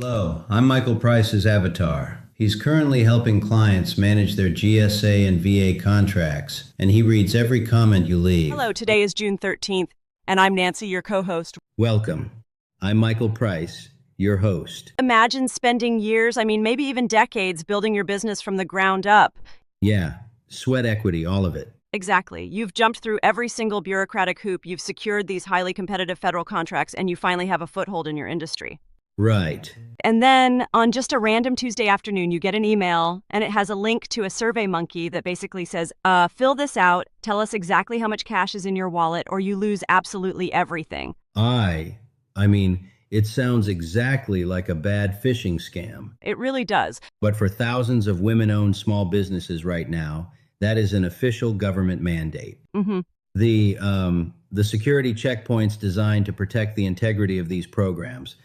Hello, I'm Michael Price's avatar. He's currently helping clients manage their GSA and VA contracts, and he reads every comment you leave. Hello, today is June 13th, and I'm Nancy, your co-host. Welcome. I'm Michael Price, your host. Imagine spending years, maybe even decades, building your business from the ground up. Yeah, sweat equity, all of it. Exactly. You've jumped through every single bureaucratic hoop, you've secured these highly competitive federal contracts, and you finally have a foothold in your industry. Right. And then on just a random Tuesday afternoon, you get an email and it has a link to a survey monkey that basically says, fill this out, tell us exactly how much cash is in your wallet, or you lose absolutely everything. It sounds exactly like a bad phishing scam. It really does. But for thousands of women-owned small businesses right now, that is an official government mandate. Mm-hmm. The security checkpoints designed to protect the integrity of these programs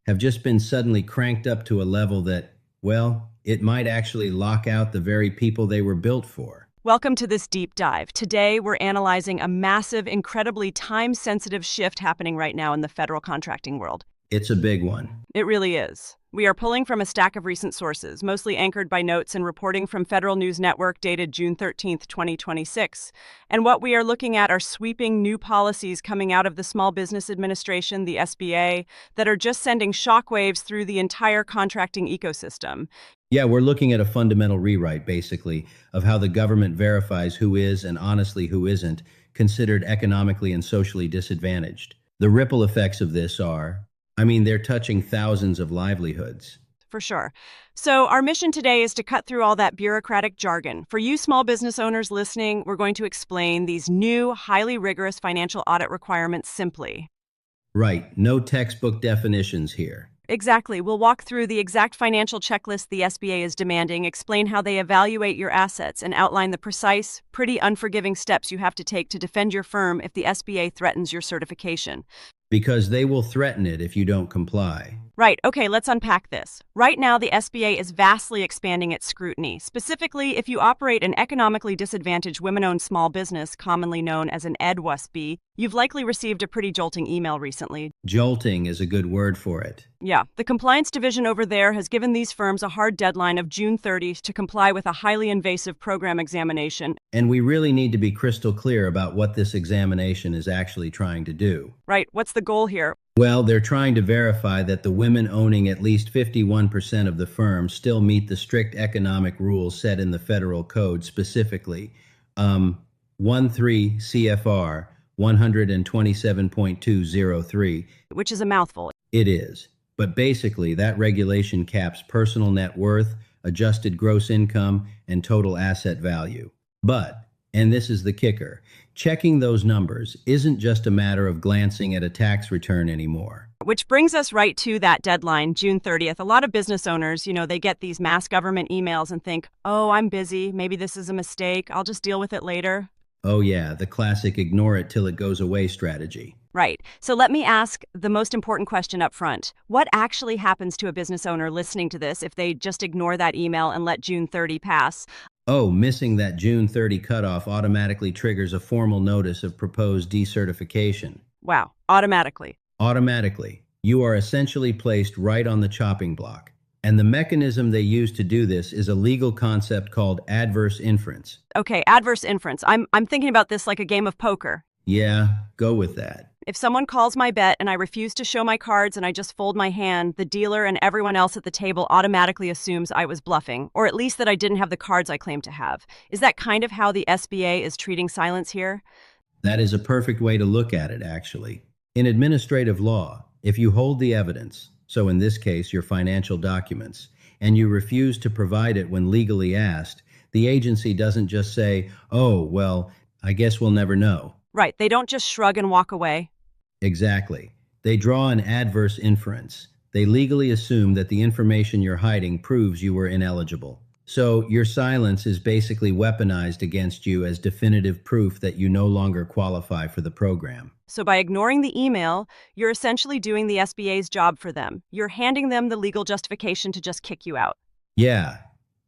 have just been suddenly cranked up to a level that, well, it might actually lock out the very people they were built for. Welcome to this deep dive. Today, we're analyzing a massive, incredibly time-sensitive shift happening right now in the federal contracting world. It's a big one. It really is. We are pulling from a stack of recent sources, mostly anchored by notes and reporting from Federal News Network dated June 13th, 2026. And what we are looking at are sweeping new policies coming out of the Small Business Administration, the SBA, that are just sending shockwaves through the entire contracting ecosystem. Yeah, we're looking at a fundamental rewrite, basically, of how the government verifies who is, and honestly who isn't, considered economically and socially disadvantaged. The ripple effects of this are, they're touching thousands of livelihoods. For sure. So our mission today is to cut through all that bureaucratic jargon. For you small business owners listening, we're going to explain these new, highly rigorous financial audit requirements simply. Right. No textbook definitions here. Exactly. We'll walk through the exact financial checklist the SBA is demanding, explain how they evaluate your assets, and outline the precise, pretty unforgiving steps you have to take to defend your firm if the SBA threatens your certification. Because they will threaten it if you don't comply. Right. Okay, let's unpack this. Right now, the SBA is vastly expanding its scrutiny. Specifically, if you operate an economically disadvantaged women-owned small business, commonly known as an EDWSB, you've likely received a pretty jolting email recently. Jolting is a good word for it. Yeah. The compliance division over there has given these firms a hard deadline of June 30th to comply with a highly invasive program examination. And we really need to be crystal clear about what this examination is actually trying to do. Right. What's the goal here? Well, they're trying to verify that the women owning at least 51% of the firm still meet the strict economic rules set in the federal code, specifically 13 CFR 127.203. Which is a mouthful. It is. But basically, that regulation caps personal net worth, adjusted gross income, and total asset value. But, and this is the kicker, checking those numbers isn't just a matter of glancing at a tax return anymore. Which brings us right to that deadline, June 30th. A lot of business owners, they get these mass government emails and think, oh, I'm busy. Maybe this is a mistake. I'll just deal with it later. Oh yeah, the classic ignore it till it goes away strategy. Right. So let me ask the most important question up front. What actually happens to a business owner listening to this if they just ignore that email and let June 30 pass? Oh, missing that June 30 cutoff automatically triggers a formal notice of proposed decertification. Wow, automatically. Automatically. You are essentially placed right on the chopping block. And the mechanism they use to do this is a legal concept called adverse inference. Okay, adverse inference. I'm thinking about this like a game of poker. Yeah, go with that. If someone calls my bet and I refuse to show my cards and I just fold my hand, the dealer and everyone else at the table automatically assumes I was bluffing, or at least that I didn't have the cards I claim to have. Is that kind of how the SBA is treating silence here? That is a perfect way to look at it, actually. In administrative law, if you hold the evidence, so in this case your financial documents, and you refuse to provide it when legally asked, the agency doesn't just say, oh, well, I guess we'll never know. Right, they don't just shrug and walk away. Exactly. They draw an adverse inference. They legally assume that the information you're hiding proves you were ineligible. So your silence is basically weaponized against you as definitive proof that you no longer qualify for the program. So by ignoring the email, you're essentially doing the SBA's job for them. You're handing them the legal justification to just kick you out. Yeah.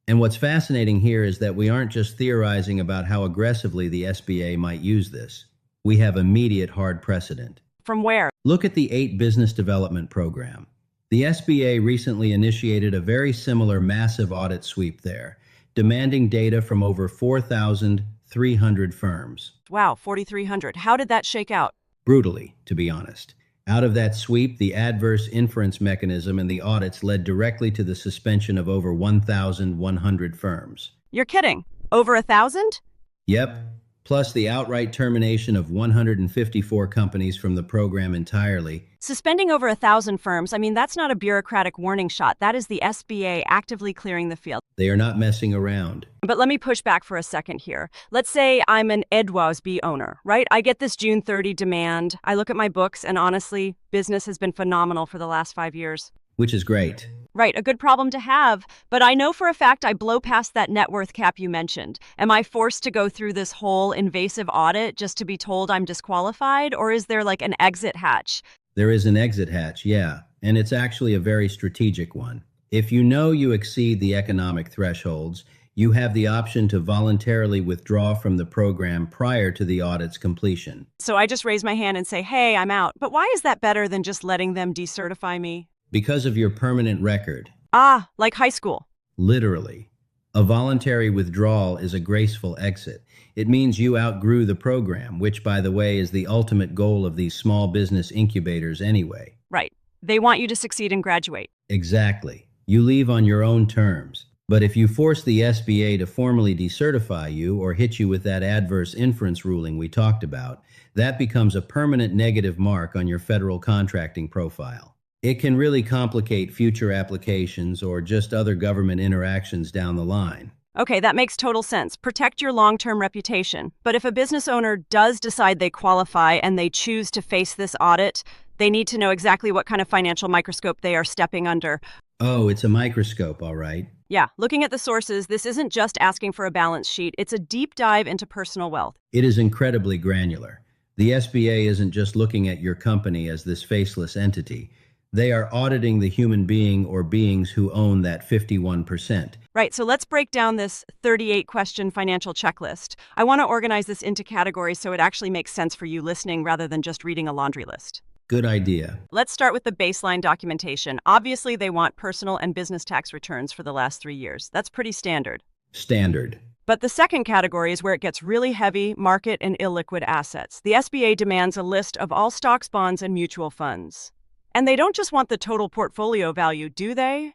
And what's fascinating here is that we aren't just theorizing about how aggressively the SBA might use this. We have immediate hard precedent. From where? Look at the 8 Business Development Program. The SBA recently initiated a very similar massive audit sweep there, demanding data from over 4,300 firms. Wow, 4,300. How did that shake out? Brutally, to be honest. Out of that sweep, the adverse inference mechanism and the audits led directly to the suspension of over 1,100 firms. You're kidding. Over 1,000? Yep. Plus the outright termination of 154 companies from the program entirely. Suspending over 1,000 firms, I mean, that's not a bureaucratic warning shot. That is the SBA actively clearing the field. They are not messing around. But let me push back for a second here. Let's say I'm an Edwasby owner, right? I get this June 30 demand. I look at my books, and honestly, business has been phenomenal for the last 5 years. Which is great. Right, a good problem to have. But I know for a fact I blow past that net worth cap you mentioned. Am I forced to go through this whole invasive audit just to be told I'm disqualified? Or is there like an exit hatch? There is an exit hatch, yeah. And it's actually a very strategic one. If you know you exceed the economic thresholds, you have the option to voluntarily withdraw from the program prior to the audit's completion. So I just raise my hand and say, hey, I'm out. But why is that better than just letting them decertify me? Because of your permanent record. Ah, like high school. Literally. A voluntary withdrawal is a graceful exit. It means you outgrew the program, which, by the way, is the ultimate goal of these small business incubators anyway. Right. They want you to succeed and graduate. Exactly. You leave on your own terms. But if you force the SBA to formally decertify you or hit you with that adverse inference ruling we talked about, that becomes a permanent negative mark on your federal contracting profile. It can really complicate future applications or just other government interactions down the line. Okay, that makes total sense. Protect your long-term reputation. But if a business owner does decide they qualify and they choose to face this audit, they need to know exactly what kind of financial microscope they are stepping under. Oh, it's a microscope, all right. Yeah, looking at the sources, this isn't just asking for a balance sheet. It's a deep dive into personal wealth. It is incredibly granular. The SBA isn't just looking at your company as this faceless entity. They are auditing the human being or beings who own that 51%. Right, so let's break down this 38-question financial checklist. I want to organize this into categories so it actually makes sense for you listening rather than just reading a laundry list. Good idea. Let's start with the baseline documentation. Obviously, they want personal and business tax returns for the last 3 years. That's pretty standard. Standard. But the second category is where it gets really heavy: market and illiquid assets. The SBA demands a list of all stocks, bonds, and mutual funds. And they don't just want the total portfolio value, do they?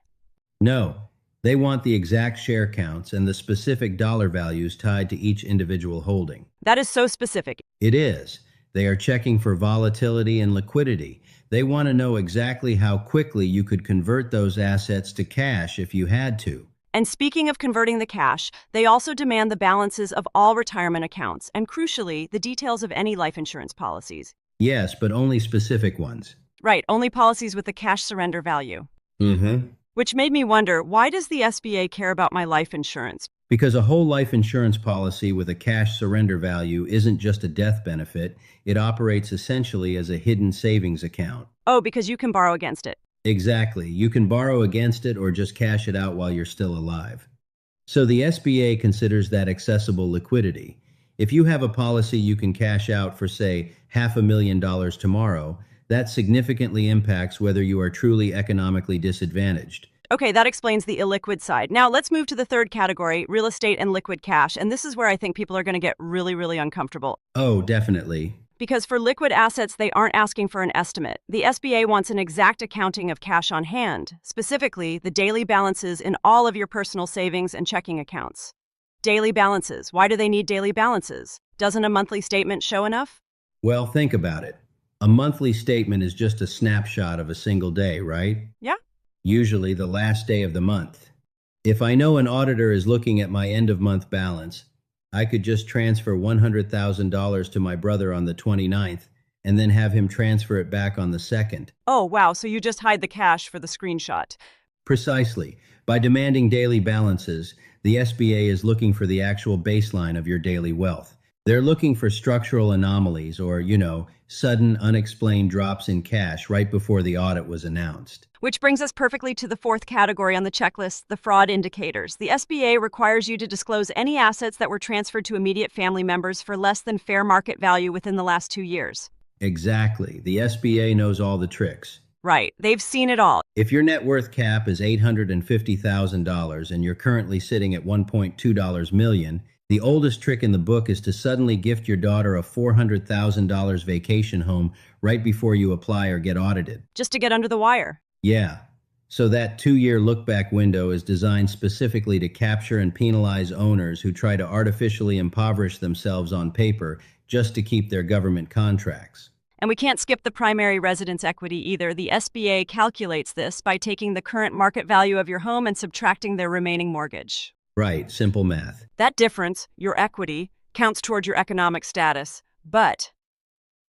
No. They want the exact share counts and the specific dollar values tied to each individual holding. That is so specific. It is. They are checking for volatility and liquidity. They want to know exactly how quickly you could convert those assets to cash if you had to. And speaking of converting the cash, they also demand the balances of all retirement accounts and, crucially, the details of any life insurance policies. Yes, but only specific ones. Right, only policies with a cash surrender value. Mm-hmm. Which made me wonder, why does the SBA care about my life insurance? Because a whole life insurance policy with a cash surrender value isn't just a death benefit, it operates essentially as a hidden savings account. Oh, because you can borrow against it. Exactly. You can borrow against it or just cash it out while you're still alive. So the SBA considers that accessible liquidity. If you have a policy you can cash out for, say, $500,000 tomorrow, that significantly impacts whether you are truly economically disadvantaged. Okay, that explains the illiquid side. Now let's move to the third category, real estate and liquid cash. And this is where I think people are going to get really, really uncomfortable. Oh, definitely. Because for liquid assets, they aren't asking for an estimate. The SBA wants an exact accounting of cash on hand, specifically the daily balances in all of your personal savings and checking accounts. Daily balances. Why do they need daily balances? Doesn't a monthly statement show enough? Well, think about it. A monthly statement is just a snapshot of a single day, right? Yeah. Usually the last day of the month. If I know an auditor is looking at my end-of-month balance, I could just transfer $100,000 to my brother on the 29th and then have him transfer it back on the 2nd. Oh, wow. So you just hide the cash for the screenshot. Precisely. By demanding daily balances, the SBA is looking for the actual baseline of your daily wealth. They're looking for structural anomalies or, sudden unexplained drops in cash right before the audit was announced. Which brings us perfectly to the fourth category on the checklist, the fraud indicators. The SBA requires you to disclose any assets that were transferred to immediate family members for less than fair market value within the last 2 years. Exactly. The SBA knows all the tricks. Right. They've seen it all. If your net worth cap is $850,000 and you're currently sitting at $1.2 million, the oldest trick in the book is to suddenly gift your daughter a $400,000 vacation home right before you apply or get audited. Just to get under the wire. Yeah. So that 2-year look-back window is designed specifically to capture and penalize owners who try to artificially impoverish themselves on paper just to keep their government contracts. And we can't skip the primary residence equity either. The SBA calculates this by taking the current market value of your home and subtracting their remaining mortgage. Right, simple math. That difference, your equity, counts toward your economic status. But,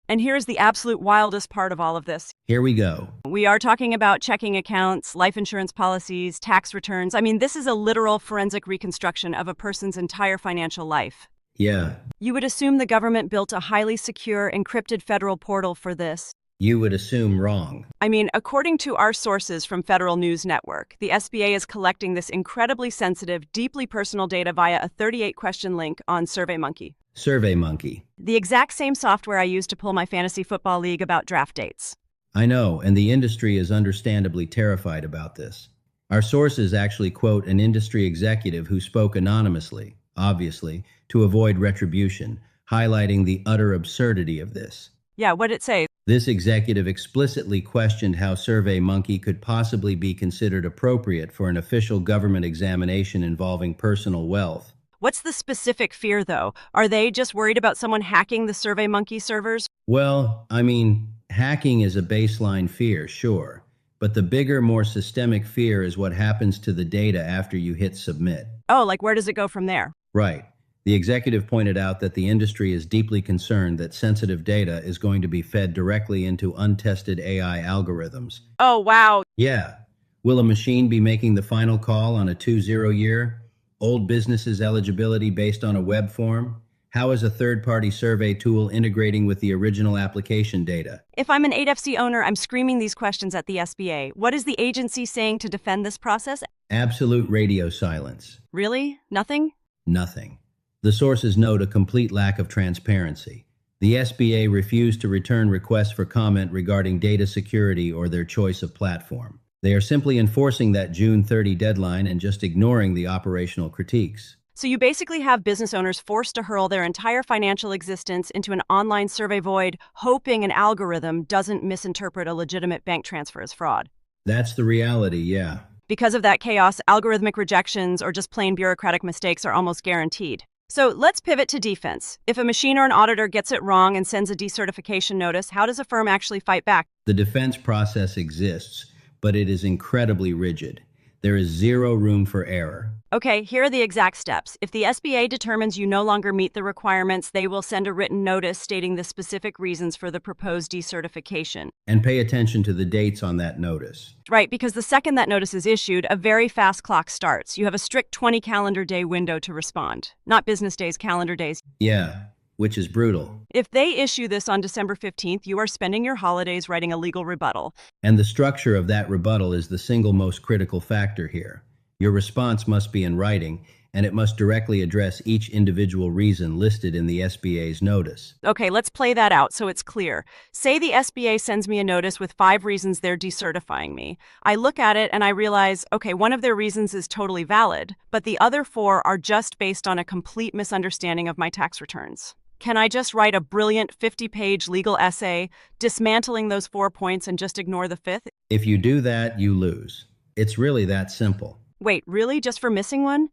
and here's the absolute wildest part of all of this. Here we go. We are talking about checking accounts, life insurance policies, tax returns. I mean, this is a literal forensic reconstruction of a person's entire financial life. Yeah. You would assume the government built a highly secure, encrypted federal portal for this. You would assume wrong. I mean, according to our sources from Federal News Network, the SBA is collecting this incredibly sensitive, deeply personal data via a 38-question link on SurveyMonkey. SurveyMonkey. The exact same software I use to pull my fantasy football league about draft dates. I know, and the industry is understandably terrified about this. Our sources actually quote an industry executive who spoke anonymously, obviously, to avoid retribution, highlighting the utter absurdity of this. Yeah, what'd it say? This executive explicitly questioned how SurveyMonkey could possibly be considered appropriate for an official government examination involving personal wealth. What's the specific fear, though? Are they just worried about someone hacking the SurveyMonkey servers? Well, I mean, hacking is a baseline fear, sure. But the bigger, more systemic fear is what happens to the data after you hit submit. Oh, like where does it go from there? Right. The executive pointed out that the industry is deeply concerned that sensitive data is going to be fed directly into untested AI algorithms. Oh, wow. Yeah. Will a machine be making the final call on a 2-0 year? Old businesses' eligibility based on a web form? How is a third-party survey tool integrating with the original application data? If I'm an 8FC owner, I'm screaming these questions at the SBA. What is the agency saying to defend this process? Absolute radio silence. Really? Nothing? Nothing. The sources note a complete lack of transparency. The SBA refused to return requests for comment regarding data security or their choice of platform. They are simply enforcing that June 30 deadline and just ignoring the operational critiques. So you basically have business owners forced to hurl their entire financial existence into an online survey void, hoping an algorithm doesn't misinterpret a legitimate bank transfer as fraud. That's the reality, yeah. Because of that chaos, algorithmic rejections or just plain bureaucratic mistakes are almost guaranteed. So let's pivot to defense. If a machine or an auditor gets it wrong and sends a decertification notice, how does a firm actually fight back? The defense process exists, but it is incredibly rigid. There is zero room for error. Okay, here are the exact steps. If the SBA determines you no longer meet the requirements, they will send a written notice stating the specific reasons for the proposed decertification. And pay attention to the dates on that notice. Right, because the second that notice is issued, a very fast clock starts. You have a strict 20 calendar day window to respond. Not business days, calendar days. Yeah, which is brutal. If they issue this on December 15th, you are spending your holidays writing a legal rebuttal. And the structure of that rebuttal is the single most critical factor here. Your response must be in writing, and it must directly address each individual reason listed in the SBA's notice. Okay, let's play that out so it's clear. Say the SBA sends me a notice with 5 reasons they're decertifying me. I look at it and I realize, okay, one of their reasons is totally valid, but the other 4 are just based on a complete misunderstanding of my tax returns. Can I just write a brilliant 50-page legal essay dismantling those 4 points and just ignore the 5th? If you do that, you lose. It's really that simple. Wait, really? Just for missing one?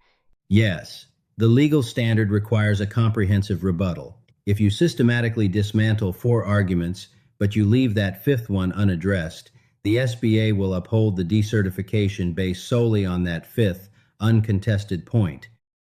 Yes. The legal standard requires a comprehensive rebuttal. If you systematically dismantle 4 arguments, but you leave that 5th one unaddressed, the SBA will uphold the decertification based solely on that 5th, uncontested point.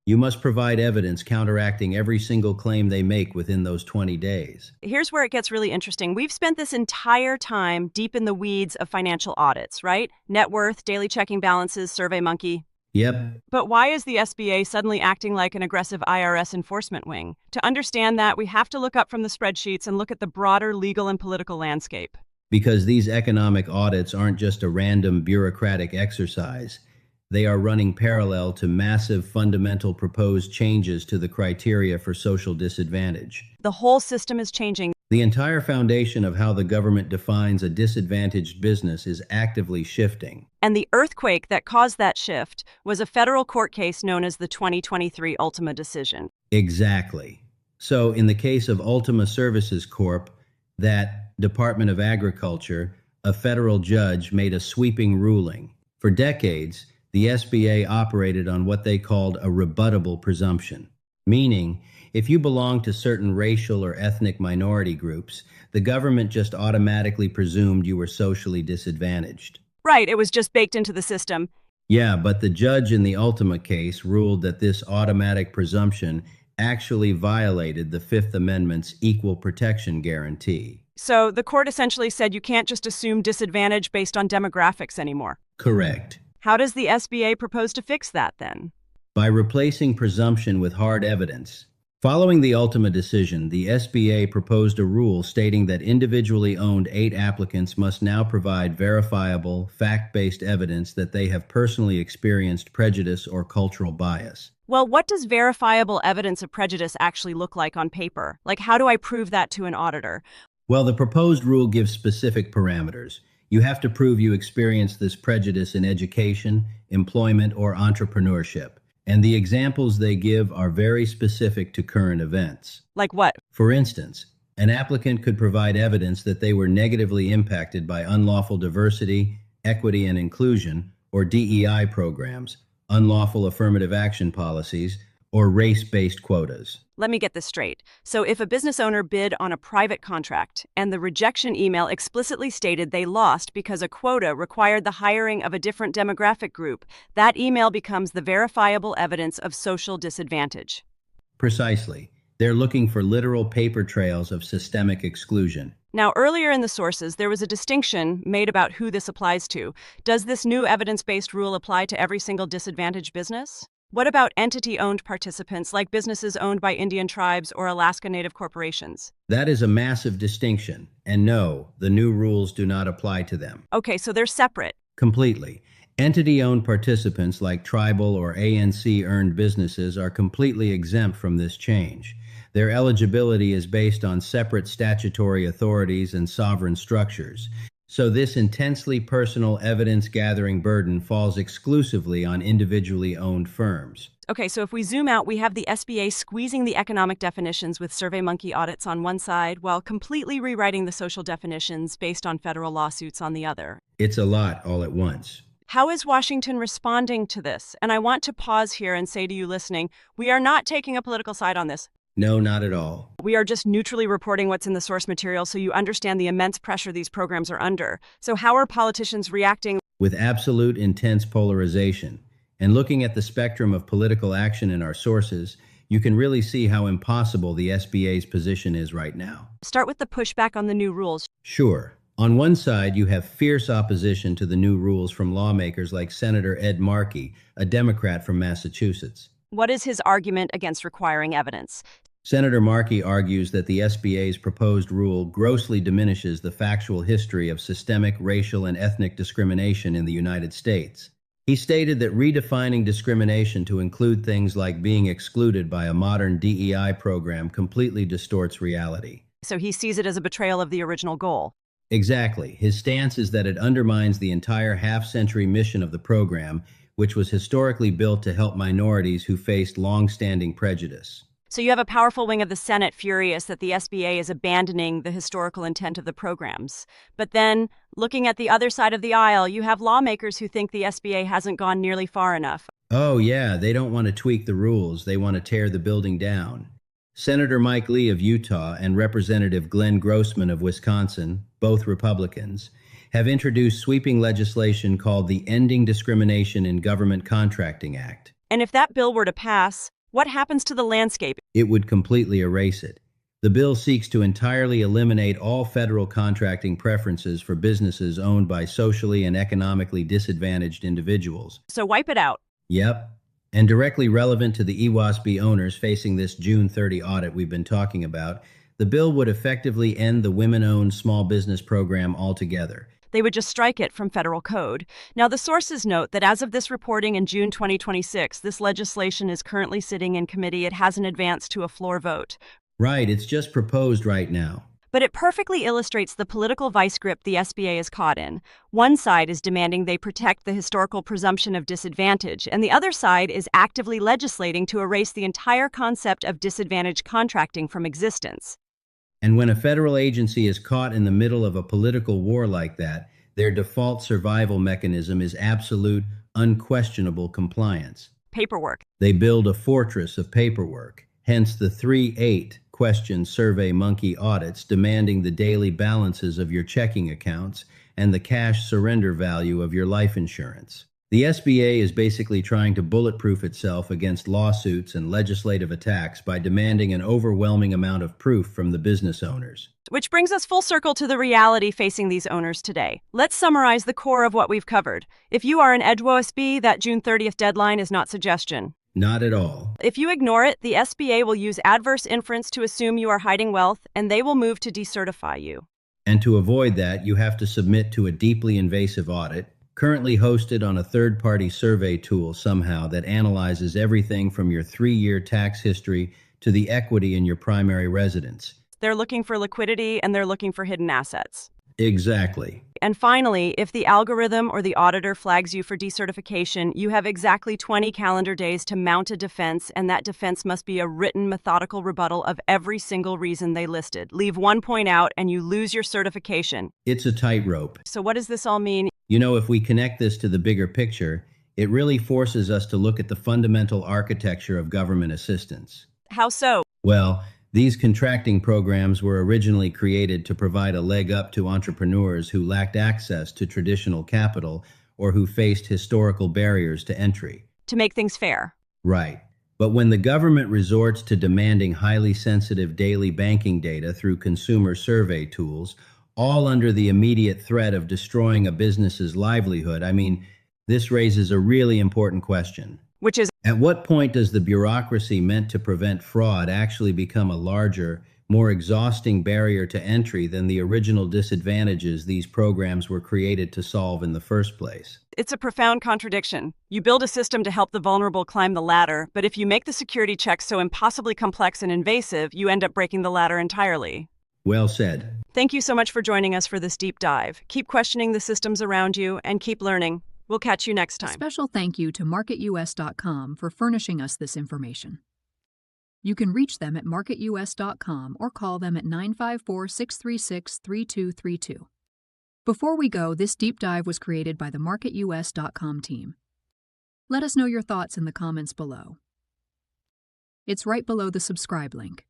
You must provide evidence counteracting every single claim they make within those 20 days. Here's where it gets really interesting. We've spent this entire time deep in the weeds of financial audits, right? Net worth, daily checking balances, SurveyMonkey. Yep. But why is the SBA suddenly acting like an aggressive IRS enforcement wing? To understand that, we have to look up from the spreadsheets and look at the broader legal and political landscape. Because these economic audits aren't just a random bureaucratic exercise. They are running parallel to massive fundamental proposed changes to the criteria for social disadvantage. The whole system is changing. The entire foundation of how the government defines a disadvantaged business is actively shifting. And the earthquake that caused that shift was a federal court case known as the 2023 Ultima decision. Exactly. So, in the case of Ultima Services Corp., that Department of Agriculture, a federal judge made a sweeping ruling. For decades, the SBA operated on what they called a rebuttable presumption, meaning if you belong to certain racial or ethnic minority groups, the government just automatically presumed you were socially disadvantaged. Right, it was just baked into the system. Yeah, but the judge in the Ultima case ruled that this automatic presumption actually violated the Fifth Amendment's equal protection guarantee. So the court essentially said you can't just assume disadvantage based on demographics anymore. Correct. How does the SBA propose to fix that then? By replacing presumption with hard evidence. Following the Ultima decision, the SBA proposed a rule stating that individually owned 8 applicants must now provide verifiable, fact-based evidence that they have personally experienced prejudice or cultural bias. Well, what does verifiable evidence of prejudice actually look like on paper? Like, how do I prove that to an auditor? Well, the proposed rule gives specific parameters. You have to prove you experienced this prejudice in education, employment, or entrepreneurship. And the examples they give are very specific to current events. Like what? For instance, an applicant could provide evidence that they were negatively impacted by unlawful diversity, equity and inclusion, or DEI programs, unlawful affirmative action policies, or race-based quotas. Let me get this straight. So if a business owner bid on a private contract and the rejection email explicitly stated they lost because a quota required the hiring of a different demographic group, that email becomes the verifiable evidence of social disadvantage. Precisely. They're looking for literal paper trails of systemic exclusion. Now, earlier in the sources, there was a distinction made about who this applies to. Does this new evidence-based rule apply to every single disadvantaged business? What about entity-owned participants like businesses owned by Indian tribes or Alaska Native corporations? That is a massive distinction, and no, the new rules do not apply to them. Okay, so they're separate. Completely. Entity-owned participants like tribal or ANC-earned businesses are completely exempt from this change. Their eligibility is based on separate statutory authorities and sovereign structures. So this intensely personal evidence-gathering burden falls exclusively on individually owned firms. Okay, so if we zoom out, we have the SBA squeezing the economic definitions with SurveyMonkey audits on one side, while completely rewriting the social definitions based on federal lawsuits on the other. It's a lot all at once. How is Washington responding to this? And I want to pause here and say to you listening, we are not taking a political side on this. No, not at all. We are just neutrally reporting what's in the source material so you understand the immense pressure these programs are under. So how are politicians reacting? With absolute intense polarization. And looking at the spectrum of political action in our sources, you can really see how impossible the SBA's position is right now. Start with the pushback on the new rules. Sure. On one side, you have fierce opposition to the new rules from lawmakers like Senator Ed Markey, a Democrat from Massachusetts. What is his argument against requiring evidence? Senator Markey argues that the SBA's proposed rule grossly diminishes the factual history of systemic racial and ethnic discrimination in the United States. He stated that redefining discrimination to include things like being excluded by a modern DEI program completely distorts reality. So he sees it as a betrayal of the original goal. Exactly. His stance is that it undermines the entire half-century mission of the program, which was historically built to help minorities who faced long-standing prejudice. So you have a powerful wing of the Senate furious that the SBA is abandoning the historical intent of the programs. But then, looking at the other side of the aisle, you have lawmakers who think the SBA hasn't gone nearly far enough. Oh yeah, they don't want to tweak the rules, they want to tear the building down. Senator Mike Lee of Utah and Representative Glenn Grossman of Wisconsin, both Republicans, have introduced sweeping legislation called the Ending Discrimination in Government Contracting Act. And if that bill were to pass, what happens to the landscape? It would completely erase it. The bill seeks to entirely eliminate all federal contracting preferences for businesses owned by socially and economically disadvantaged individuals. So wipe it out. Yep. And directly relevant to the EWASB owners facing this June 30 audit we've been talking about, the bill would effectively end the women-owned small business program altogether. They would just strike it from federal code. Now, the sources note that as of this reporting in June 2026, this legislation is currently sitting in committee. It hasn't advanced to a floor vote. Right, it's just proposed right now. But it perfectly illustrates the political vice grip the SBA is caught in. One side is demanding they protect the historical presumption of disadvantage, and the other side is actively legislating to erase the entire concept of disadvantaged contracting from existence. And when a federal agency is caught in the middle of a political war like that, their default survival mechanism is absolute, unquestionable compliance. Paperwork. They build a fortress of paperwork, hence the 3-8 question survey monkey audits demanding the daily balances of your checking accounts and the cash surrender value of your life insurance. The SBA is basically trying to bulletproof itself against lawsuits and legislative attacks by demanding an overwhelming amount of proof from the business owners. Which brings us full circle to the reality facing these owners today. Let's summarize the core of what we've covered. If you are an EdWOSB, that June 30th deadline is not suggestion. Not at all. If you ignore it, the SBA will use adverse inference to assume you are hiding wealth, and they will move to decertify you. And to avoid that, you have to submit to a deeply invasive audit, currently hosted on a third-party survey tool somehow that analyzes everything from your 3-year tax history to the equity in your primary residence. They're looking for liquidity, and they're looking for hidden assets. Exactly. And finally, if the algorithm or the auditor flags you for decertification, you have exactly 20 calendar days to mount a defense, and that defense must be a written, methodical rebuttal of every single reason they listed. Leave one point out, and you lose your certification. It's a tightrope. So what does this all mean? You know, if we connect this to the bigger picture, it really forces us to look at the fundamental architecture of government assistance. How so? Well, these contracting programs were originally created to provide a leg up to entrepreneurs who lacked access to traditional capital or who faced historical barriers to entry. To make things fair. Right. But when the government resorts to demanding highly sensitive daily banking data through consumer survey tools, all under the immediate threat of destroying a business's livelihood, this raises a really important question. Which is, at what point does the bureaucracy meant to prevent fraud actually become a larger, more exhausting barrier to entry than the original disadvantages these programs were created to solve in the first place? it's a profound contradiction. You build a system to help the vulnerable climb the ladder, but if you make the security checks so impossibly complex and invasive, you end up breaking the ladder entirely. Well said. Thank you so much for joining us for this deep dive. Keep questioning the systems around you and keep learning. We'll catch you next A time. special thank you to MarketUS.com for furnishing us this information. You can reach them at MarketUS.com or call them at 954-636-3232. Before we go, this deep dive was created by the MarketUS.com team. Let us know your thoughts in the comments below. It's right below the subscribe link.